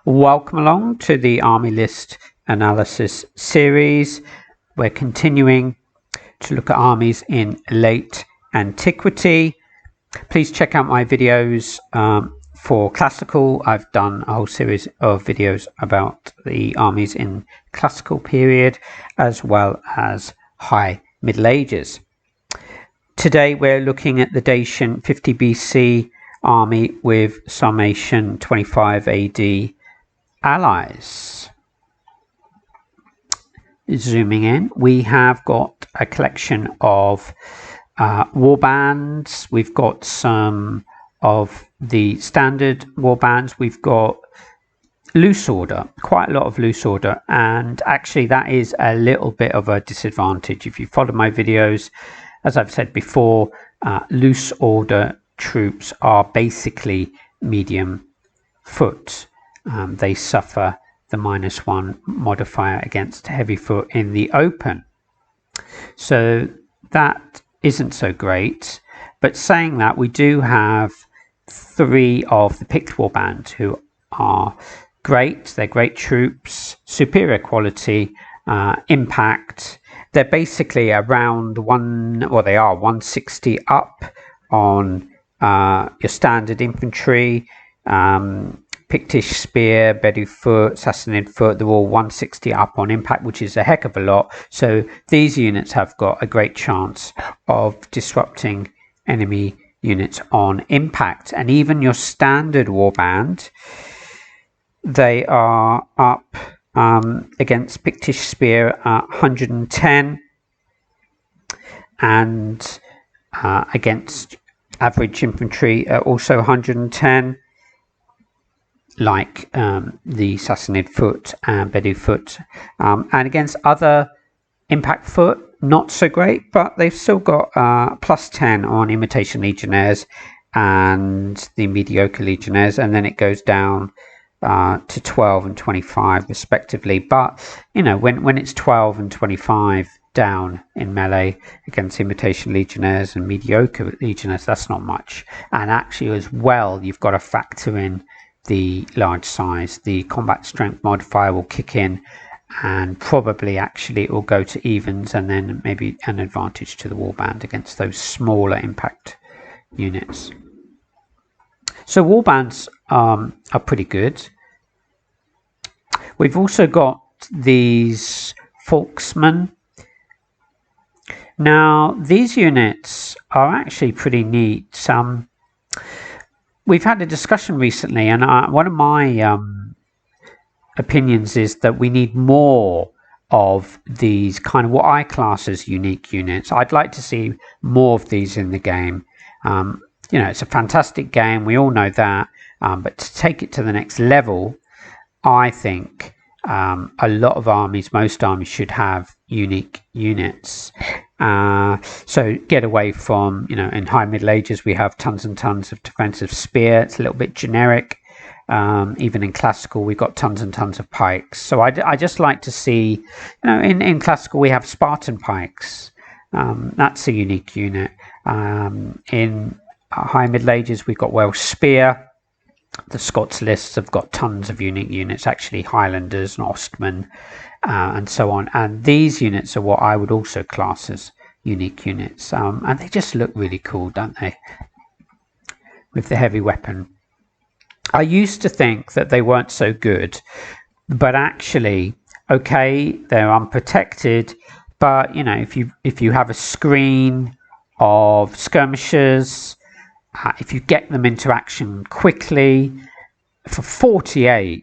Welcome along to the Army List Analysis series. We're continuing to look at armies in late antiquity. Please check out my videos for classical. I've done a whole series of videos about the armies in classical period as well as high Middle Ages. Today we're looking at the Dacian 50 BC army with Sarmatian 25 AD allies. Zooming in, we have got a collection of war bands. We've got some of the standard war bands. We've got loose order, quite a lot of loose order, and actually that is a little bit of a disadvantage. If you follow my videos, as I've said before, loose order troops are basically medium foot. They suffer the -1 modifier against heavy foot in the open, so that isn't so great. But saying that, we do have 3 of the picked war bands who are great. They're great troops, superior quality, impact. They're basically around 160 up on your standard infantry, Pictish spear, Bedu foot, Sassanid foot. They're all 160 up on impact, which is a heck of a lot. So these units have got a great chance of disrupting enemy units on impact. And even your standard warband, they are up against Pictish spear 110, and against average infantry also 110, like the Sassanid foot and Bedu foot, and against other impact foot not so great, but they've still got +10 on imitation legionnaires and the mediocre legionnaires, and then it goes down to 12 and 25 respectively. But you know, when it's 12 and 25 down in melee against imitation legionnaires and mediocre legionnaires, that's not much. And actually as well, you've got to factor in the large size. The combat strength modifier will kick in, and probably actually it will go to evens, and then maybe an advantage to the warband against those smaller impact units. So warbands are pretty good. We've also got these Folksmen. Now these units are actually pretty neat. We've had a discussion recently, and one of my opinions is that we need more of these kind of what I class as unique units. I'd like to see more of these in the game. You know, it's a fantastic game, we all know that, but to take it to the next level, I think a lot of armies, most armies, should have unique units. So get away from, you know, in high Middle Ages we have tons and tons of defensive spear. It's a little bit generic. Even in classical we've got tons and tons of pikes. So I just like to see, you know, in classical we have Spartan pikes. That's a unique unit. In high Middle Ages we've got Welsh spear. The Scots lists have got tons of unique units, actually Highlanders and Ostmen, and so on. And these units are what I would also class as unique units. And they just look really cool, don't they? With the heavy weapon. I used to think that they weren't so good, but actually, okay, they're unprotected, but you know, if you have a screen of skirmishers, if you get them into action quickly, for 48,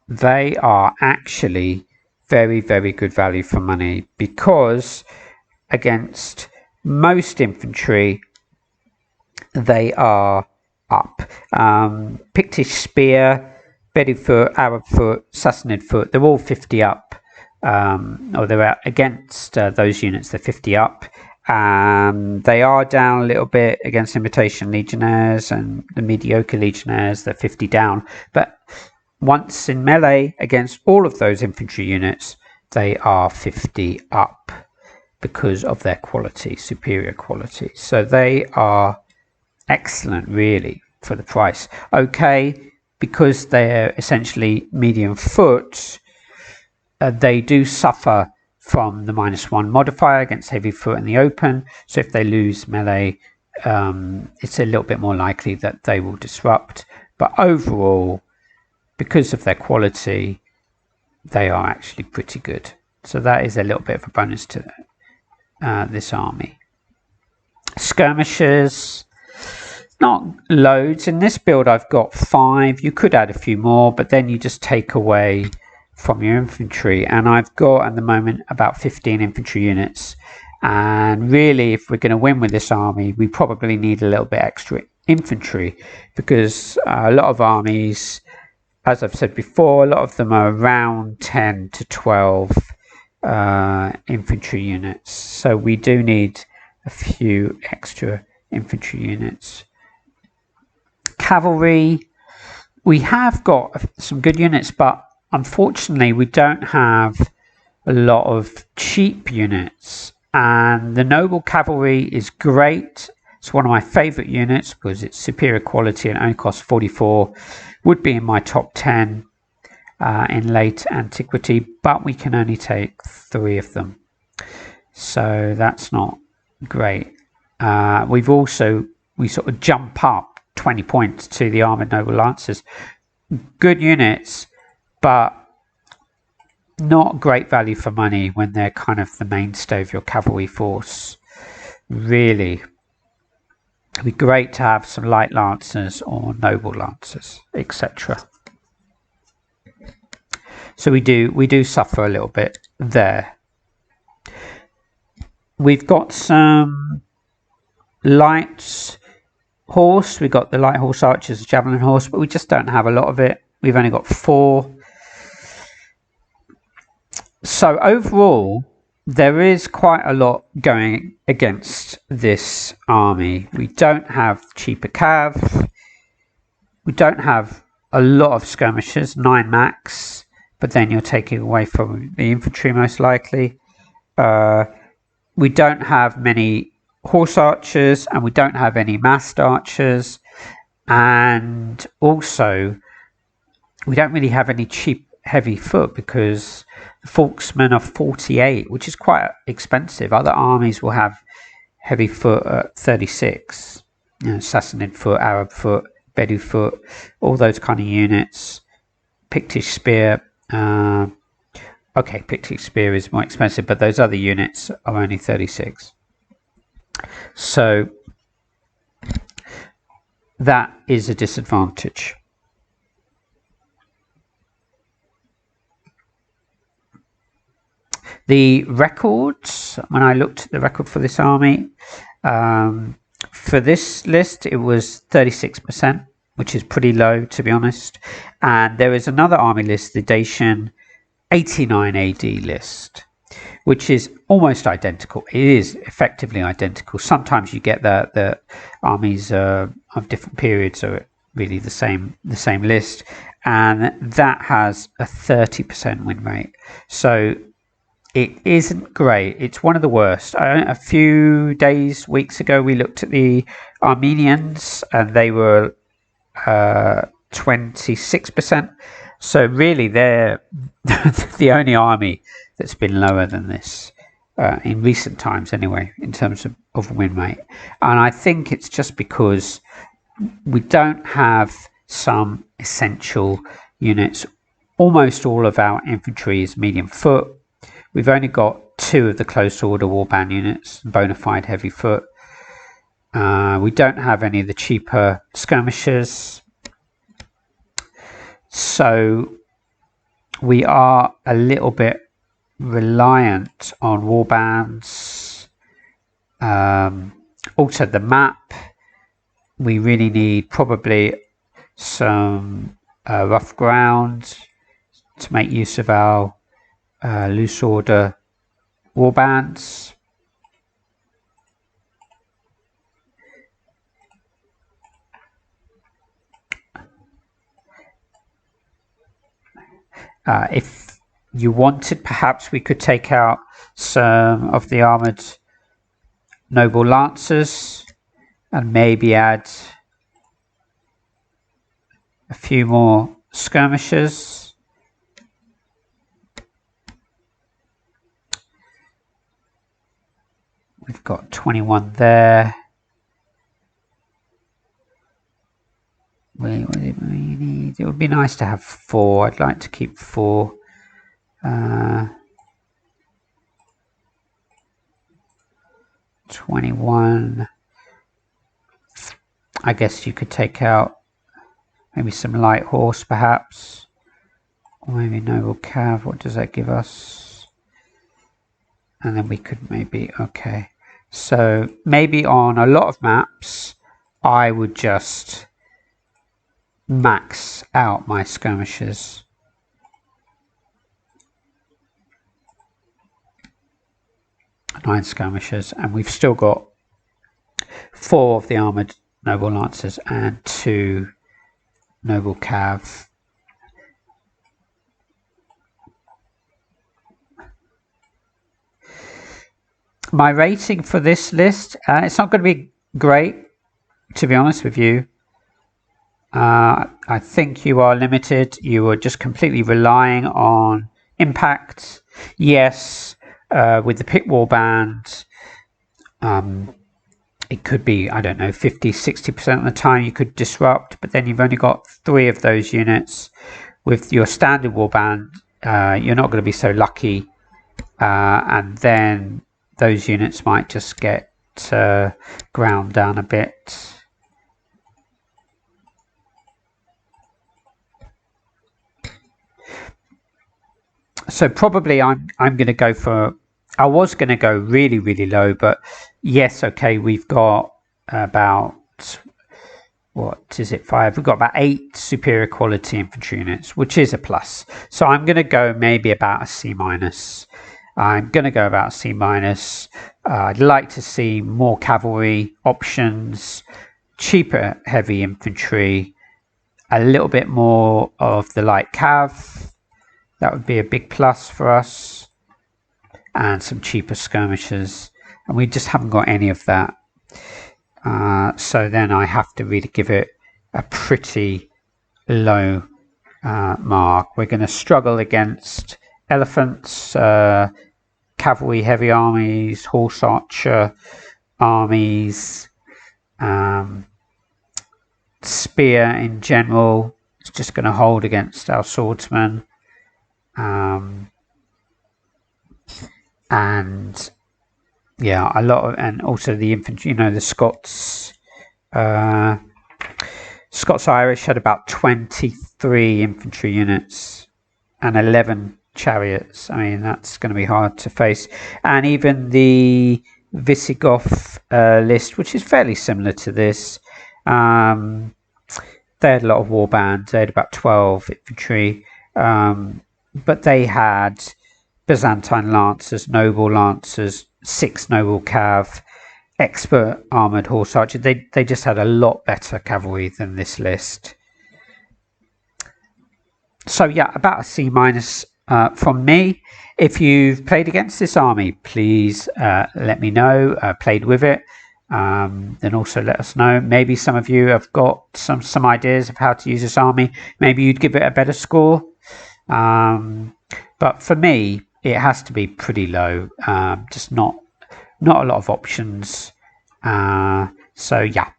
they are actually very, very good value for money, because against most infantry, they are up. Pictish spear, Bedu foot, Arab foot, Sassanid foot, they're all 50 up, or they're against those units, they're 50 up. They are down a little bit against imitation legionnaires and the mediocre legionnaires. They're 50 down, but once in melee against all of those infantry units, they are 50 up because of their quality, superior quality. So they are excellent really for the price. Okay, because they're essentially medium foot, they do suffer from the -1 modifier against heavy foot in the open. So if they lose melee, it's a little bit more likely that they will disrupt. But overall, because of their quality, they are actually pretty good. So that is a little bit of a bonus to this army. Skirmishers, not loads. In this build I've got 5. You could add a few more, but then you just take away from your infantry, and I've got at the moment about 15 infantry units. And really, if we're going to win with this army, we probably need a little bit extra infantry, because a lot of armies, as I've said before, a lot of them are around 10 to 12 infantry units. So we do need a few extra infantry units. Cavalry, we have got some good units, but unfortunately we don't have a lot of cheap units. And the noble cavalry is great. It's one of my favorite units because it's superior quality and only costs 44. Would be in my top 10 in late antiquity, but we can only take 3 of them, so that's not great. We sort of jump up 20 points to the armored noble lancers. Good units, but not great value for money when they're kind of the mainstay of your cavalry force. Really, it'd be great to have some light lancers or noble lancers, etc. So we do suffer a little bit there. We've got some light horse. We've got the light horse archers, javelin horse, but we just don't have a lot of it. We've only got 4. So overall, there is quite a lot going against this army. We don't have cheaper cav. We don't have a lot of skirmishers, 9 max, but then you're taking away from the infantry most likely. We don't have many horse archers, and we don't have any massed archers, and also we don't really have any cheap heavy foot, because the Forksmen are 48, which is quite expensive. Other armies will have heavy foot at 36, you know, Sassanid foot, Arab foot, Bedu foot, all those kind of units. Pictish spear, okay, Pictish spear is more expensive, but those other units are only 36. So that is a disadvantage. The records, when I looked at the record for this army, for this list it was 36%, which is pretty low, to be honest. And there is another army list, the Dacian 89 AD list, which is almost identical. It is effectively identical. Sometimes you get the armies of different periods are really the same list, and that has a 30% win rate. So it isn't great. It's one of the worst. A few weeks ago, we looked at the Armenians, and they were 26%. So really, they're the only army that's been lower than this in recent times, anyway, in terms of win rate. And I think it's just because we don't have some essential units. Almost all of our infantry is medium foot. We've only got 2 of the close order warband units, bona fide heavy foot. We don't have any of the cheaper skirmishers. So we are a little bit reliant on warbands. Also the map, we really need probably some rough ground to make use of our loose order warbands. If you wanted, perhaps we could take out some of the armored noble lancers and maybe add a few more skirmishers. We've got 21 there. We need, it would be nice to have 4. I'd like to keep 4. 21. I guess you could take out maybe some light horse perhaps, or maybe noble cav. What does that give us? And then we could maybe, okay, so maybe on a lot of maps I would just max out my skirmishers. Nine skirmishers, and we've still got 4 of the armoured noble lancers and 2 noble cav. My rating for this list, it's not going to be great, to be honest with you. I think you are limited. You are just completely relying on impact. Yes, with the pick warband, it could be, I don't know, 50-60% of the time you could disrupt, but then you've only got 3 of those units. With your standard warband, you're not going to be so lucky, and then those units might just get ground down a bit. So probably I'm going to go for, I was going to go really, really low, but yes, okay, we've got about, what is it, 5? We've got about 8 superior quality infantry units, which is a plus. So I'm going to go maybe about a C-. I'm going to go about C-. I'd like to see more cavalry options, cheaper heavy infantry, a little bit more of the light cav. That would be a big plus for us, and some cheaper skirmishers, and we just haven't got any of that. So then I have to really give it a pretty low mark. We're going to struggle against elephants, cavalry heavy armies, horse archer armies, spear in general. It's just going to hold against our swordsmen. And yeah, a lot of, and also the infantry, you know, the Scots Irish had about 23 infantry units and 11 chariots. I mean, that's going to be hard to face. And even the Visigoth list, which is fairly similar to this, they had a lot of warbands. They had about 12 infantry, but they had Byzantine lancers, noble lancers, 6 noble cav, expert armoured horse archer. They just had a lot better cavalry than this list. So yeah, about a C- from me. If you've played against this army, please let me know. Played with it, then also let us know. Maybe some of you have got some ideas of how to use this army. Maybe you'd give it a better score. But for me, it has to be pretty low. Just not a lot of options. So yeah,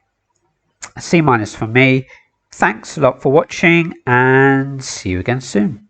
a C- for me. Thanks a lot for watching, and see you again soon.